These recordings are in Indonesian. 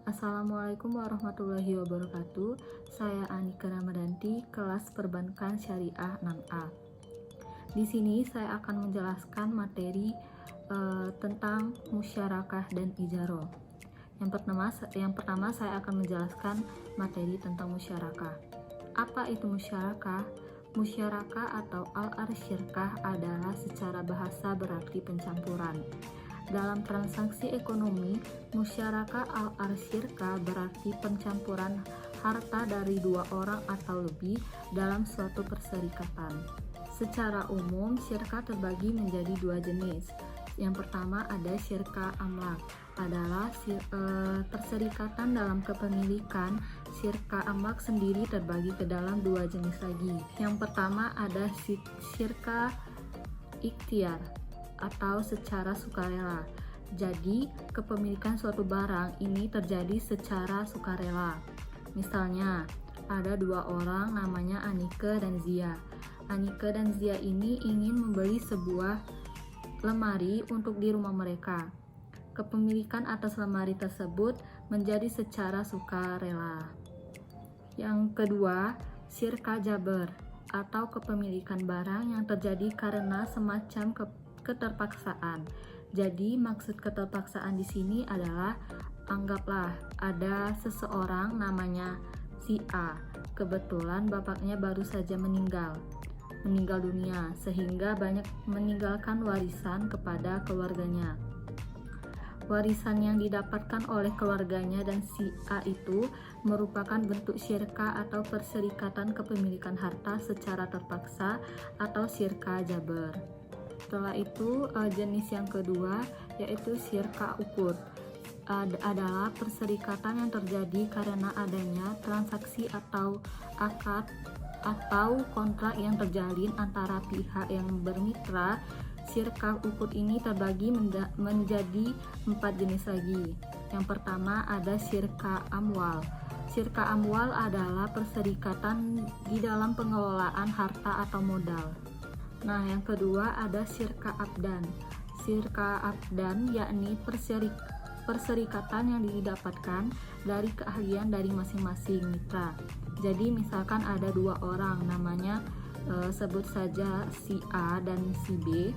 Assalamualaikum warahmatullahi wabarakatuh. Saya Anika Ramadanti, kelas Perbankan Syariah 6A. Di sini saya akan menjelaskan materi tentang musyarakah dan ijaroh. Yang pertama saya akan menjelaskan materi tentang musyarakah. Apa itu musyarakah? Musyarakah atau al-arsyirkah adalah secara bahasa berarti pencampuran. Dalam transaksi ekonomi, musyarakah al-arsyirkah berarti pencampuran harta dari dua orang atau lebih dalam suatu perserikatan. Secara umum, syirkah terbagi menjadi dua jenis. Yang pertama ada syirkah amlak, adalah perserikatan dalam kepemilikan. Syirkah amlak sendiri terbagi ke dalam dua jenis lagi. Yang pertama ada syirkah ikhtiar atau secara sukarela. Jadi, kepemilikan suatu barang ini terjadi secara sukarela. Misalnya, ada dua orang namanya Anike dan Zia. Anike dan Zia ini ingin membeli sebuah lemari untuk di rumah mereka. Kepemilikan atas lemari tersebut menjadi secara sukarela. Yang kedua, syirkah jabar atau kepemilikan barang yang terjadi karena semacam keterpaksaan. Jadi maksud keterpaksaan di sini adalah, anggaplah ada seseorang namanya si A. Kebetulan bapaknya baru saja meninggal dunia, sehingga banyak meninggalkan warisan kepada keluarganya. Warisan yang didapatkan oleh keluarganya dan si A itu merupakan bentuk syirkah atau perserikatan kepemilikan harta secara terpaksa atau syirkah jabar. Setelah itu, jenis yang kedua yaitu syirkah uqud, adalah perserikatan yang terjadi karena adanya transaksi atau akad atau kontrak yang terjalin antara pihak yang bermitra. Syirkah uqud ini terbagi menjadi 4 jenis lagi. Yang pertama ada syirkah amwal. Syirkah amwal adalah perserikatan di dalam pengelolaan harta atau modal. Nah, yang kedua ada syirkah abdan. Syirkah abdan yakni perserikatan yang didapatkan dari keahlian dari masing-masing mitra. Jadi misalkan ada dua orang namanya sebut saja si A dan si B.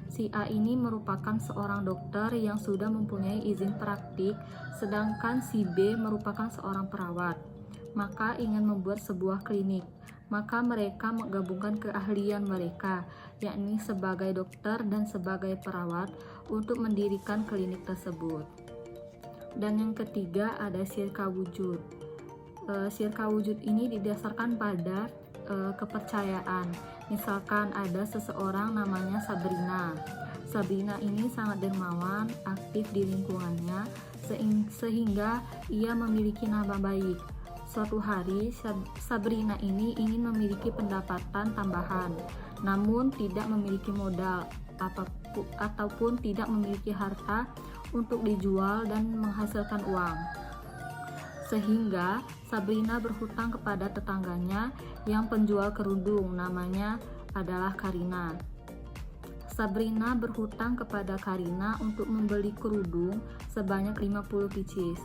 Si A ini merupakan seorang dokter yang sudah mempunyai izin praktik, sedangkan si B merupakan seorang perawat. Maka ingin membuat sebuah klinik. Maka mereka menggabungkan keahlian mereka, yakni sebagai dokter dan sebagai perawat, untuk mendirikan klinik tersebut. Dan yang ketiga ada syirkah wujud. Syirkah wujud ini didasarkan pada kepercayaan. Misalkan ada seseorang namanya Sabrina. Sabrina ini sangat dermawan, aktif di lingkungannya, sehingga ia memiliki nama baik. Suatu hari, Sabrina ini ingin memiliki pendapatan tambahan, namun tidak memiliki modal ataupun tidak memiliki harta untuk dijual dan menghasilkan uang. Sehingga Sabrina berhutang kepada tetangganya yang penjual kerudung, namanya adalah Karina. Sabrina berhutang kepada Karina untuk membeli kerudung sebanyak 50 pieces.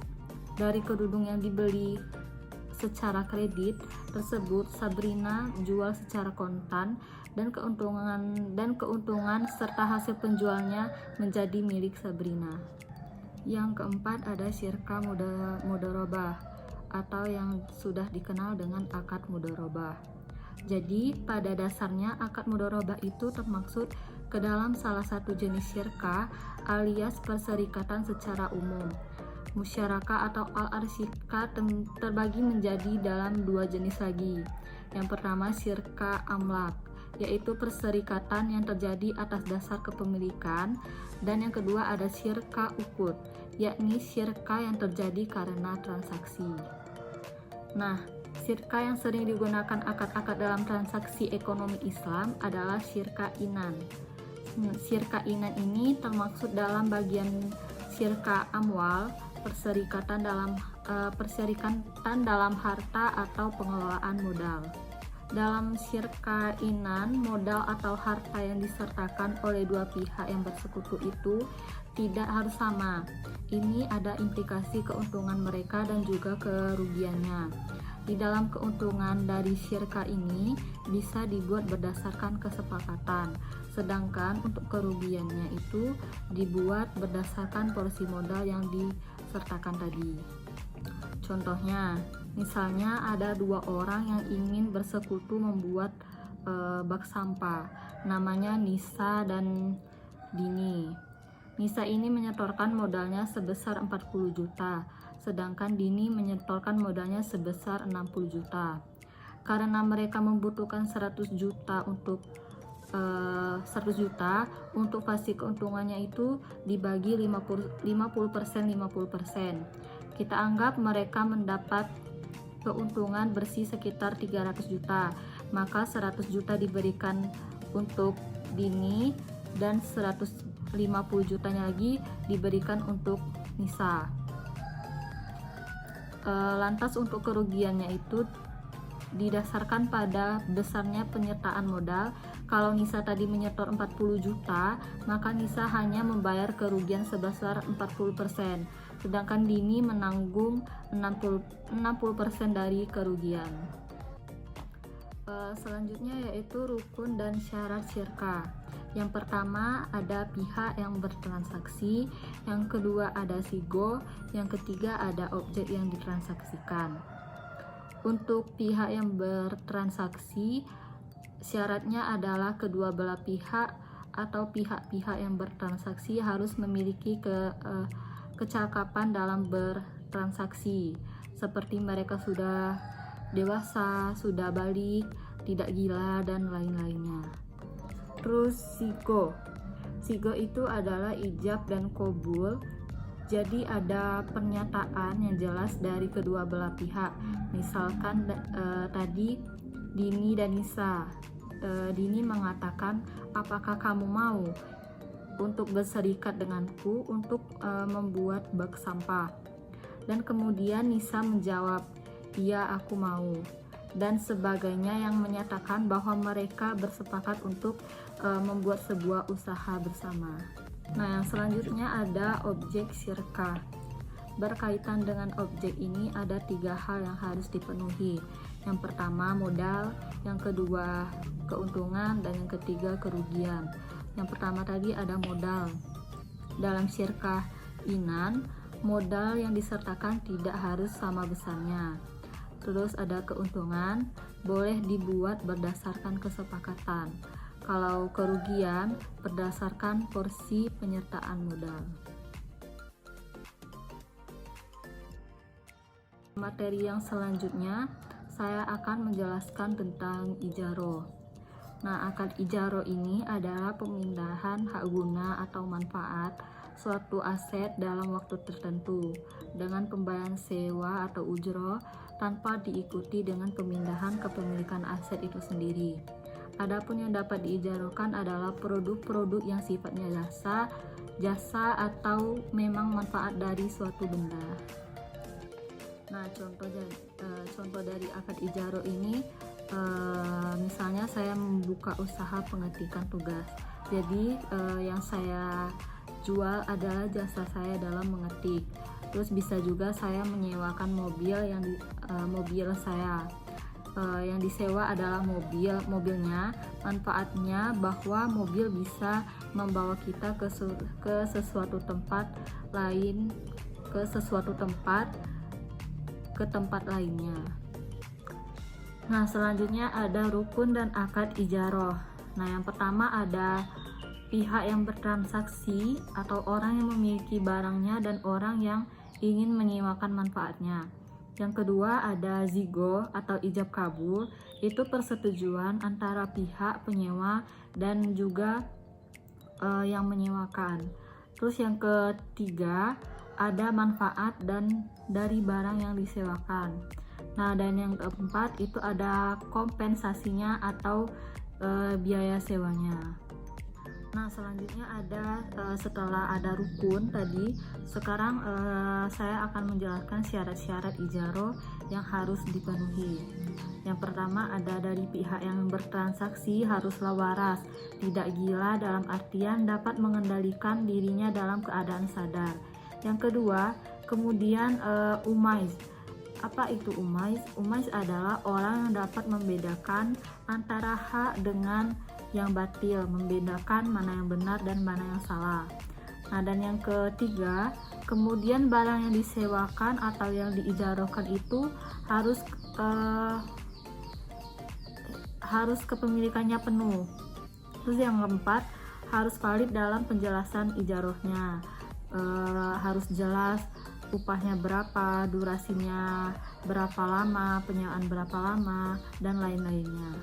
Dari kerudung yang dibeli secara kredit tersebut, Sabrina jual secara kontan, dan keuntungan serta hasil penjualnya menjadi milik Sabrina. Yang keempat ada syirkah mudharabah atau yang sudah dikenal dengan akad mudharabah. Jadi pada dasarnya akad mudharabah itu termaksud ke dalam salah satu jenis syirkah alias perserikatan secara umum. Musyarakah atau al-arsyirkah terbagi menjadi dalam dua jenis lagi. Yang pertama syirkah amlak, yaitu perserikatan yang terjadi atas dasar kepemilikan, dan yang kedua ada syirkah uqud, yakni syirkah yang terjadi karena transaksi. Nah, syirkah yang sering digunakan akad-akad dalam transaksi ekonomi Islam adalah syirkah inan. Syirkah inan ini termaksud dalam bagian syirkah amwal, perserikatan dalam harta atau pengelolaan modal. Dalam syirkah inan, modal atau harta yang disertakan oleh dua pihak yang bersekutu itu tidak harus sama. Ini ada implikasi keuntungan mereka dan juga kerugiannya. Di dalam keuntungan dari syirka ini bisa dibuat berdasarkan kesepakatan, sedangkan untuk kerugiannya itu dibuat berdasarkan porsi modal yang disertakan tadi. Contohnya, misalnya ada dua orang yang ingin bersekutu membuat bak sampah, namanya Nisa dan Dini. Nisa ini menyetorkan modalnya sebesar 40 juta, sedangkan Dini menyetorkan modalnya sebesar 60 juta. Karena mereka membutuhkan 100 juta untuk pasti keuntungannya itu dibagi 50%. Kita anggap mereka mendapat keuntungan bersih sekitar 300 juta, maka 100 juta diberikan untuk Dini dan 150 jutanya lagi diberikan untuk Nisa. Lantas untuk kerugiannya itu didasarkan pada besarnya penyertaan modal. Kalau Nisa tadi menyetor 40 juta, maka Nisa hanya membayar kerugian sebesar 40%, sedangkan Dini menanggung 60% dari kerugian. Selanjutnya yaitu rukun dan syarat syirka. Yang pertama ada pihak yang bertransaksi, yang kedua ada sigo, yang ketiga ada objek yang ditransaksikan. Untuk pihak yang bertransaksi, syaratnya adalah kedua belah pihak atau pihak-pihak yang bertransaksi harus memiliki kecakapan dalam bertransaksi, seperti mereka sudah dewasa, sudah balik, tidak gila, dan lain-lainnya. Terus sigo itu adalah ijab dan qabul. Jadi ada pernyataan yang jelas dari kedua belah pihak. Misalkan tadi Dini dan Nisa. Dini mengatakan, apakah kamu mau untuk berserikat denganku untuk membuat bak sampah? Dan kemudian Nisa menjawab, iya aku mau, dan sebagainya, yang menyatakan bahwa mereka bersepakat untuk membuat sebuah usaha bersama. Nah, yang selanjutnya ada objek syirka. Berkaitan dengan objek ini ada 3 hal yang harus dipenuhi. Yang pertama modal, yang kedua keuntungan, dan yang ketiga kerugian. Yang pertama tadi ada modal. Dalam syirkah inan, modal yang disertakan tidak harus sama besarnya. Terus ada keuntungan, boleh dibuat berdasarkan kesepakatan. Kalau kerugian, berdasarkan porsi penyertaan modal. Materi yang selanjutnya, saya akan menjelaskan tentang ijaroh. Nah, akad ijaroh ini adalah pemindahan hak guna atau manfaat suatu aset dalam waktu tertentu dengan pembayaran sewa atau ujroh tanpa diikuti dengan pemindahan kepemilikan aset itu sendiri. Adapun yang dapat diijarohkan adalah produk-produk yang sifatnya jasa atau memang manfaat dari suatu benda. Nah, contoh dari akad ijaroh ini, misalnya saya membuka usaha pengetikan tugas. Jadi yang saya jual adalah jasa saya dalam mengetik. Terus bisa juga saya menyewakan mobil mobil saya. Yang disewa adalah mobilnya. Manfaatnya bahwa mobil bisa membawa kita ke sesuatu tempat lain, ke tempat lainnya. Nah, selanjutnya ada rukun dan akad ijaroh. Nah, yang pertama ada pihak yang bertransaksi atau orang yang memiliki barangnya dan orang yang ingin menyewakan manfaatnya. Yang kedua ada zigo atau ijab kabul, itu persetujuan antara pihak penyewa dan juga yang menyewakan. Terus yang ketiga ada manfaat dan dari barang yang disewakan. Nah, dan yang keempat itu ada kompensasinya atau biaya sewanya. Nah, selanjutnya setelah ada rukun tadi, sekarang saya akan menjelaskan syarat-syarat ijaroh yang harus dipenuhi. Yang pertama, ada dari pihak yang bertransaksi haruslah waras, tidak gila dalam artian dapat mengendalikan dirinya dalam keadaan sadar. Yang kedua, kemudian umais. Apa itu umais? Umais adalah orang yang dapat membedakan antara hak dengan yang batil, membedakan mana yang benar dan mana yang salah. Nah, dan yang ketiga, kemudian barang yang disewakan atau yang diijarohkan itu harus kepemilikannya penuh. Terus yang keempat, harus valid dalam penjelasan ijarohnya. Harus jelas upahnya berapa, durasinya berapa lama, penyewaan berapa lama, dan lain-lainnya.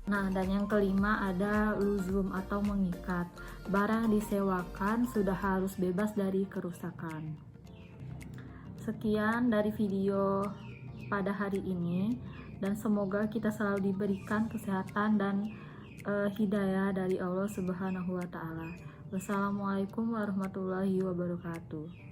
Nah, dan yang kelima ada luzum atau mengikat. Barang yang disewakan sudah harus bebas dari kerusakan. Sekian dari video pada hari ini, dan semoga kita selalu diberikan kesehatan dan hidayah dari Allah Subhanahu wa Ta'ala. Wassalamualaikum warahmatullahi wabarakatuh.